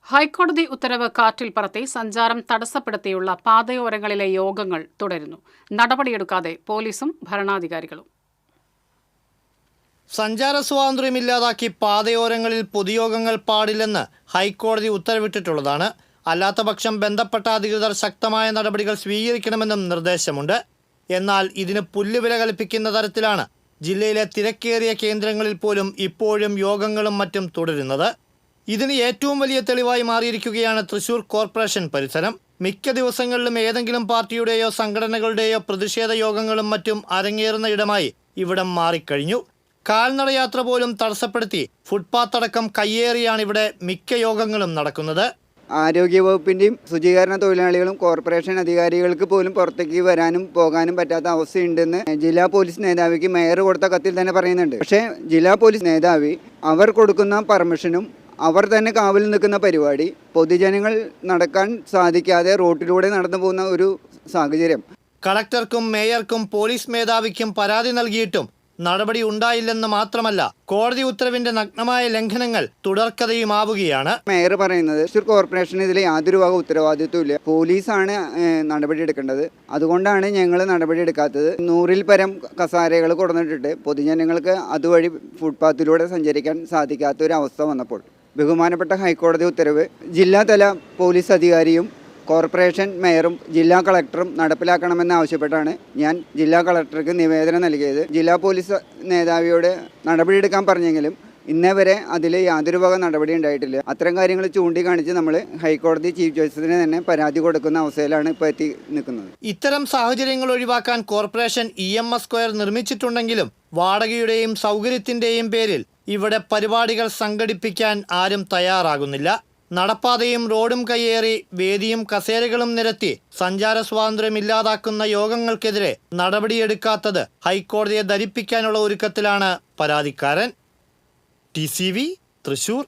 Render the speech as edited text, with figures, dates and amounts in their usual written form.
ഹൈക്കോടതി ഉത്തരവ് കാറ്റിൽ പറത്തി സഞ്ചാരം തടസ്സപ്പെടുത്തിയുള്ള പാതയോരങ്ങളിലെ യോഗങ്ങൾ തുടരുന്നു. നടപടിയെടുക്കാതെ പോലീസും ഭരണാധികാരികളും. സഞ്ചാര സ്വാതന്ത്ര്യമില്ലാതാക്കി പാതയോരങ്ങളിൽ പൊതുയോഗങ്ങൾ പാടില്ലെന്ന് ഹൈക്കോടതി ഉത്തരവിട്ടിട്ടുള്ളതാണ്. അല്ലാത്തപക്ഷം ബന്ധപ്പെട്ട അധികൃതർ ശക്തമായ നടപടികൾ സ്വീകരിക്കണമെന്നും നിർദ്ദേശമുണ്ട്. എന്നാൽ ഇതിന് പുല്ലുവില കൽപ്പിക്കുന്ന തരത്തിലാണ് ജില്ലയിലെ തിരക്കേറിയ കേന്ദ്രങ്ങളിൽ പോലും ഇപ്പോഴും യോഗങ്ങളും മറ്റും തുടരുന്നത്. ഇതിന് ഏറ്റവും വലിയ തെളിവായി മാറിയിരിക്കുകയാണ് തൃശൂർ കോർപ്പറേഷൻ പരിസരം. മിക്ക ദിവസങ്ങളിലും ഏതെങ്കിലും പാർട്ടിയുടെയോ സംഘടനകളുടെയോ പ്രതിഷേധ യോഗങ്ങളും മറ്റും അരങ്ങേറുന്ന ഇടമായി ഇവിടം മാറിക്കഴിഞ്ഞു. കാൽനടയാത്ര പോലും തടസ്സപ്പെടുത്തി ഫുട്പാത്ത് അടക്കം കയ്യേറിയാണ് ഇവിടെ മിക്ക യോഗങ്ങളും നടക്കുന്നത്. ആരോഗ്യവകുപ്പിൻ്റെയും ശുചീകരണ തൊഴിലാളികളും കോർപ്പറേഷൻ അധികാരികൾക്ക് പോലും പുറത്തേക്ക് വരാനും പോകാനും പറ്റാത്ത അവസ്ഥയുണ്ടെന്ന് ജില്ലാ പോലീസ് മേധാവിക്ക് മേയർ കൊടുത്ത കത്തിൽ തന്നെ പറയുന്നുണ്ട്. പക്ഷേ ജില്ലാ പോലീസ് മേധാവി അവർ കൊടുക്കുന്ന പെർമിഷനും അവർ തന്നെ കാവൽ നിൽക്കുന്ന പരിപാടി പൊതുജനങ്ങൾ നടക്കാൻ സാധിക്കാതെ റോട്ടിലൂടെ നടന്നു പോകുന്ന ഒരു സാഹചര്യം. കളക്ടർക്കും മേയർക്കും പോലീസ് മേധാവിക്കും പരാതി നൽകിയിട്ടും നടപടി ഉണ്ടായില്ലെന്ന് മാത്രമല്ല, കോടതി ഉത്തരവിന്റെ നഗ്നമായ ലംഘനങ്ങൾ തുടർക്കഥയുമാവുകയാണ്. മേയർ പറയുന്നത് തൃശ്ശൂർ കോർപ്പറേഷന് ഇതിൽ യാതൊരു വക ഉത്തരവാദിത്വം ഇല്ല, പോലീസാണ് നടപടി എടുക്കേണ്ടത്, അതുകൊണ്ടാണ് ഞങ്ങൾ നടപടി എടുക്കാത്തത്. 100-ൽ പരം കസാരകൾ കൊടുത്തിട്ട് പൊതുജനങ്ങൾക്ക് അതുവഴി ഫുട്പാത്തിലൂടെ സഞ്ചരിക്കാൻ സാധിക്കാത്ത ഒരു അവസ്ഥ വന്നപ്പോൾ ബഹുമാനപ്പെട്ട ഹൈക്കോടതി ഉത്തരവ് ജില്ലാതല പോലീസ് അധികാരിയും കോർപ്പറേഷൻ മേയറും ജില്ലാ കളക്ടറും നടപ്പിലാക്കണമെന്നാവശ്യപ്പെട്ടാണ് ഞാൻ ജില്ലാ കളക്ടർക്ക് നിവേദനം നൽകിയത്. ജില്ലാ പോലീസ് മേധാവിയോട് നടപടിയെടുക്കാൻ പറഞ്ഞെങ്കിലും ഇന്നേ വരെ അതിൽ യാതൊരു വക നടപടി ഉണ്ടായിട്ടില്ല. അത്തരം കാര്യങ്ങൾ ചൂണ്ടിക്കാണിച്ച് നമ്മൾ ഹൈക്കോടതി ചീഫ് ജസ്റ്റിസിന് തന്നെ പരാതി കൊടുക്കുന്ന അവസ്ഥയിലാണ് ഇപ്പോൾ എത്തി നിൽക്കുന്നത്. ഇത്തരം സാഹചര്യങ്ങൾ ഒഴിവാക്കാൻ കോർപ്പറേഷൻ EMS സ്ക്വയർ നിർമ്മിച്ചിട്ടുണ്ടെങ്കിലും വാടകയുടെയും സൗകര്യത്തിന്റെയും പേരിൽ ഇവിടെ പരിപാടികൾ സംഘടിപ്പിക്കാൻ ആരും തയ്യാറാകുന്നില്ല. നടപ്പാതയും റോഡും കയ്യേറി വേദിയും കസേരകളും നിരത്തി സഞ്ചാര സ്വാതന്ത്ര്യം ഇല്ലാതാക്കുന്ന യോഗങ്ങൾക്കെതിരെ നടപടിയെടുക്കാത്തത് ഹൈക്കോടതിയെ ധരിപ്പിക്കാനുള്ള ഒരുക്കത്തിലാണ് പരാതിക്കാരൻ. TCV തൃശൂർ.